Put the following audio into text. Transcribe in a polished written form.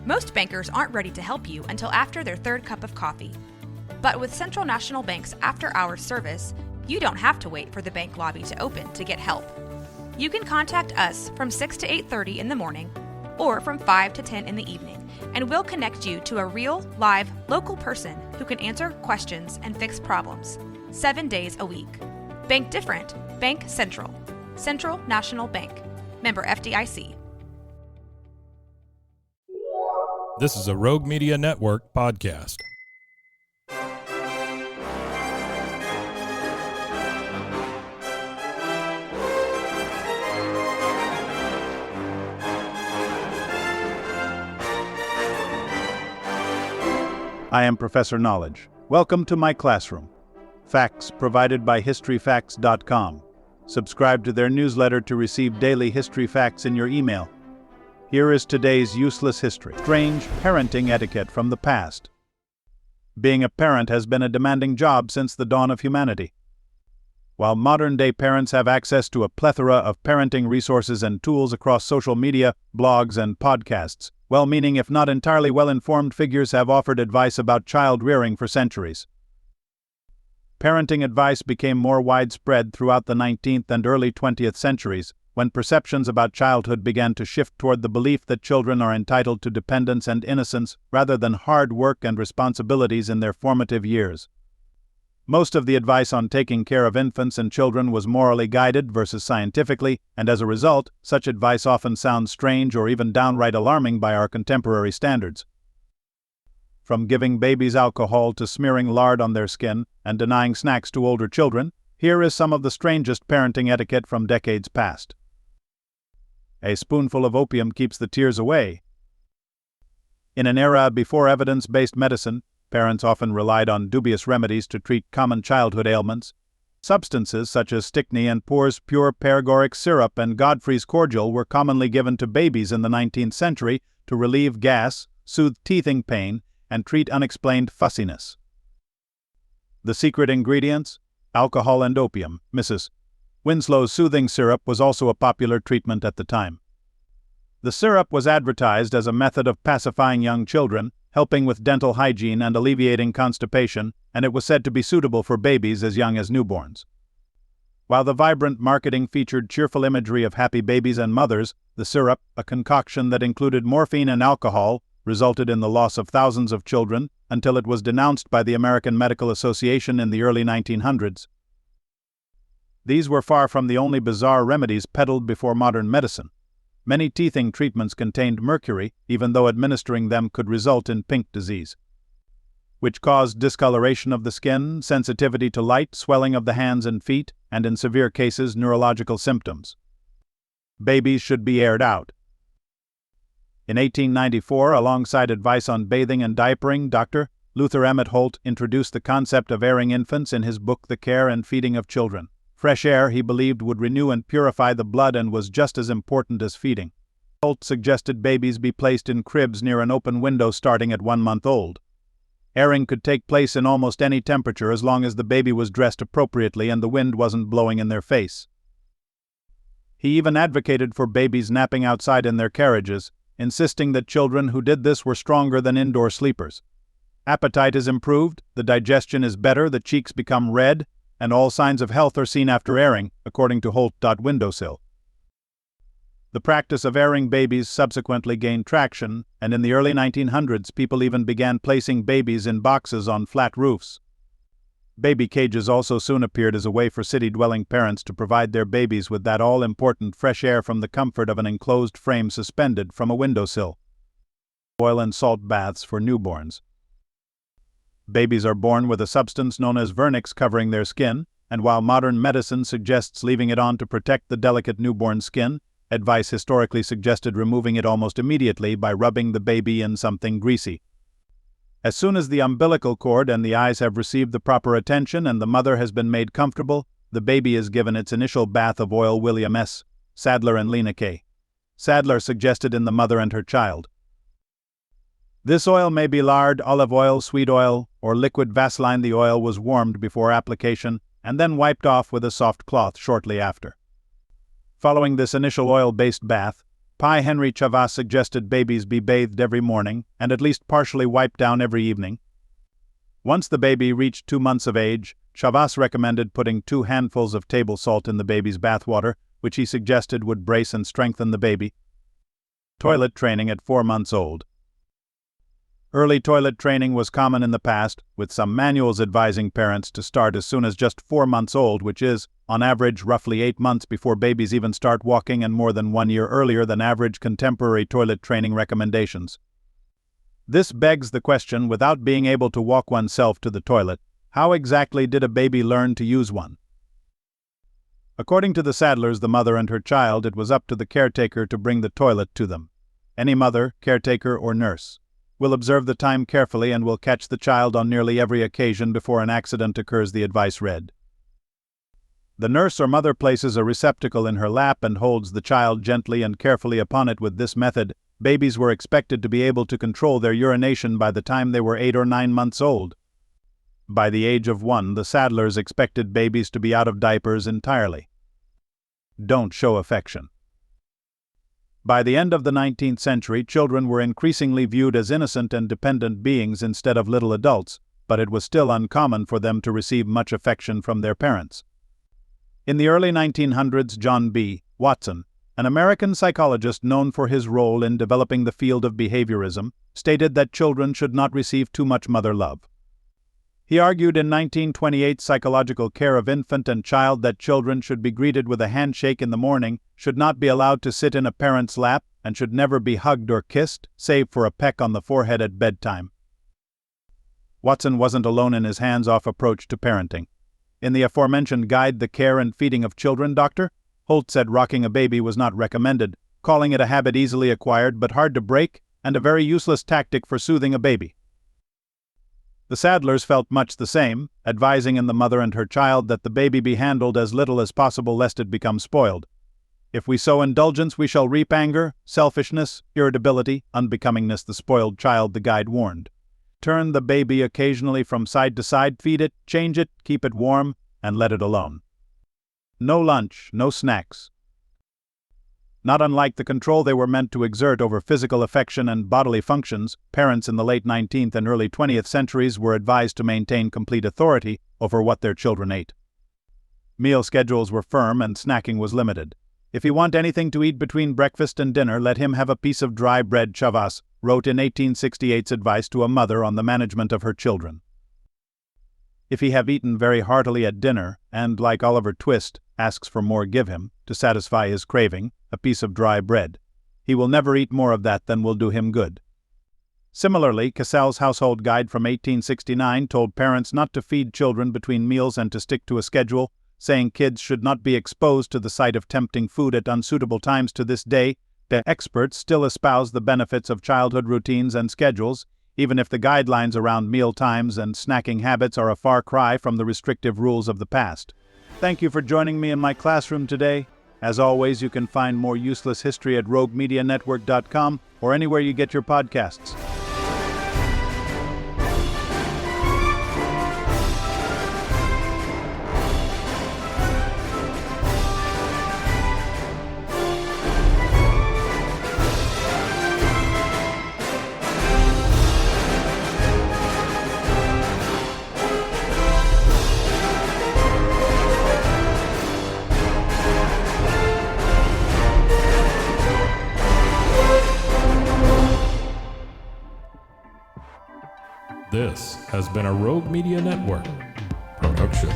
Most bankers aren't ready to help you until after their third cup of coffee. But with Central National Bank's after-hours service, you don't have to wait for the bank lobby to open to get help. You can contact us from 6 to 8:30 in the morning or from 5 to 10 in the evening, and we'll connect you to a real, live, local person who can answer questions and fix problems 7 days a week. Bank different. Bank Central. Central National Bank. Member FDIC. This is a Rogue Media Network podcast. I am Professor Knowledge. Welcome to my classroom. Facts provided by historyfacts.com. Subscribe to their newsletter to receive daily history facts in your email. Here is today's useless history. Strange parenting etiquette from the past. Being a parent has been a demanding job since the dawn of humanity. While modern-day parents have access to a plethora of parenting resources and tools across social media, blogs, and podcasts, well-meaning if not entirely well-informed figures have offered advice about child rearing for centuries. Parenting advice became more widespread throughout the 19th and early 20th centuries, when perceptions about childhood began to shift toward the belief that children are entitled to dependence and innocence rather than hard work and responsibilities in their formative years. Most of the advice on taking care of infants and children was morally guided versus scientifically, and as a result, such advice often sounds strange or even downright alarming by our contemporary standards. From giving babies alcohol to smearing lard on their skin and denying snacks to older children, here is some of the strangest parenting etiquette from decades past. A spoonful of opium keeps the tears away. In an era before evidence-based medicine, parents often relied on dubious remedies to treat common childhood ailments. Substances such as strychnine and Poor's pure paregoric syrup and Godfrey's cordial were commonly given to babies in the 19th century to relieve gas, soothe teething pain, and treat unexplained fussiness. The secret ingredients? Alcohol and opium. Mrs. Winslow's soothing syrup was also a popular treatment at the time. The syrup was advertised as a method of pacifying young children, helping with dental hygiene and alleviating constipation, and it was said to be suitable for babies as young as newborns. While the vibrant marketing featured cheerful imagery of happy babies and mothers, the syrup, a concoction that included morphine and alcohol, resulted in the loss of thousands of children until it was denounced by the American Medical Association in the early 1900s. These were far from the only bizarre remedies peddled before modern medicine. Many teething treatments contained mercury, even though administering them could result in pink disease, which caused discoloration of the skin, sensitivity to light, swelling of the hands and feet, and in severe cases, neurological symptoms. Babies should be aired out. In 1894, alongside advice on bathing and diapering, Dr. Luther Emmett Holt introduced the concept of airing infants in his book The Care and Feeding of Children. Fresh air, he believed, would renew and purify the blood and was just as important as feeding. Holt suggested babies be placed in cribs near an open window starting at 1 month old. Airing could take place in almost any temperature as long as the baby was dressed appropriately and the wind wasn't blowing in their face. He even advocated for babies napping outside in their carriages, insisting that children who did this were stronger than indoor sleepers. Appetite is improved, the digestion is better, the cheeks become red, and all signs of health are seen after airing, according to Holt. Windowsill. The practice of airing babies subsequently gained traction, and in the early 1900s people even began placing babies in boxes on flat roofs. Baby cages also soon appeared as a way for city-dwelling parents to provide their babies with that all-important fresh air from the comfort of an enclosed frame suspended from a windowsill. Oil and salt baths for newborns. Babies are born with a substance known as vernix covering their skin, and while modern medicine suggests leaving it on to protect the delicate newborn skin, advice historically suggested removing it almost immediately by rubbing the baby in something greasy. As soon as the umbilical cord and the eyes have received the proper attention and the mother has been made comfortable, the baby is given its initial bath of oil. William S. Sadler and Lena K. Sadler suggested in The Mother and Her Child. This oil may be lard, olive oil, sweet oil, or liquid Vaseline. The oil was warmed before application and then wiped off with a soft cloth shortly after. Following this initial oil-based bath, Pi Henry Chavas suggested babies be bathed every morning and at least partially wiped down every evening. Once the baby reached 2 months of age, Chavas recommended putting 2 handfuls of table salt in the baby's bathwater, which he suggested would brace and strengthen the baby. Toilet training at 4 months old. Early toilet training was common in the past, with some manuals advising parents to start as soon as just 4 months old, which is, on average, roughly 8 months before babies even start walking and more than 1 year earlier than average contemporary toilet training recommendations. This begs the question, without being able to walk oneself to the toilet, how exactly did a baby learn to use one? According to the Sadlers, the mother and her child, it was up to the caretaker to bring the toilet to them. Any mother, caretaker, or nurse will observe the time carefully and will catch the child on nearly every occasion before an accident occurs, the advice read. The nurse or mother places a receptacle in her lap and holds the child gently and carefully upon it. With this method, babies were expected to be able to control their urination by the time they were 8 or 9 months old. By the age of 1, the Sadlers expected babies to be out of diapers entirely. Don't show affection. By the end of the 19th century, children were increasingly viewed as innocent and dependent beings instead of little adults, but it was still uncommon for them to receive much affection from their parents. In the early 1900s, John B. Watson, an American psychologist known for his role in developing the field of behaviorism, stated that children should not receive too much mother love. He argued in 1928's Psychological Care of Infant and Child that children should be greeted with a handshake in the morning, should not be allowed to sit in a parent's lap, and should never be hugged or kissed, save for a peck on the forehead at bedtime. Watson wasn't alone in his hands-off approach to parenting. In the aforementioned guide, The Care and Feeding of Children, Dr. Holt said rocking a baby was not recommended, calling it a habit easily acquired but hard to break, and a very useless tactic for soothing a baby. The Sadlers felt much the same, advising in the mother and her child that the baby be handled as little as possible lest it become spoiled. If we sow indulgence, we shall reap anger, selfishness, irritability, unbecomingness, the spoiled child, the guide warned. Turn the baby occasionally from side to side, feed it, change it, keep it warm, and let it alone. No lunch, no snacks. Not unlike the control they were meant to exert over physical affection and bodily functions, parents in the late 19th and early 20th centuries were advised to maintain complete authority over what their children ate. Meal schedules were firm and snacking was limited. If you want anything to eat between breakfast and dinner, let him have a piece of dry bread, Chavas wrote in 1868's advice to a mother on the management of her children. If he have eaten very heartily at dinner, and, like Oliver Twist, asks for more, give him, to satisfy his craving, a piece of dry bread. He will never eat more of that than will do him good. Similarly, Cassell's Household Guide from 1869 told parents not to feed children between meals and to stick to a schedule, saying kids should not be exposed to the sight of tempting food at unsuitable times. To this day, the experts still espouse the benefits of childhood routines and schedules, even if the guidelines around meal times and snacking habits are a far cry from the restrictive rules of the past. Thank you for joining me in my classroom today. As always, you can find more useless history at roguemedianetwork.com or anywhere you get your podcasts. This has been a Rogue Media Network production.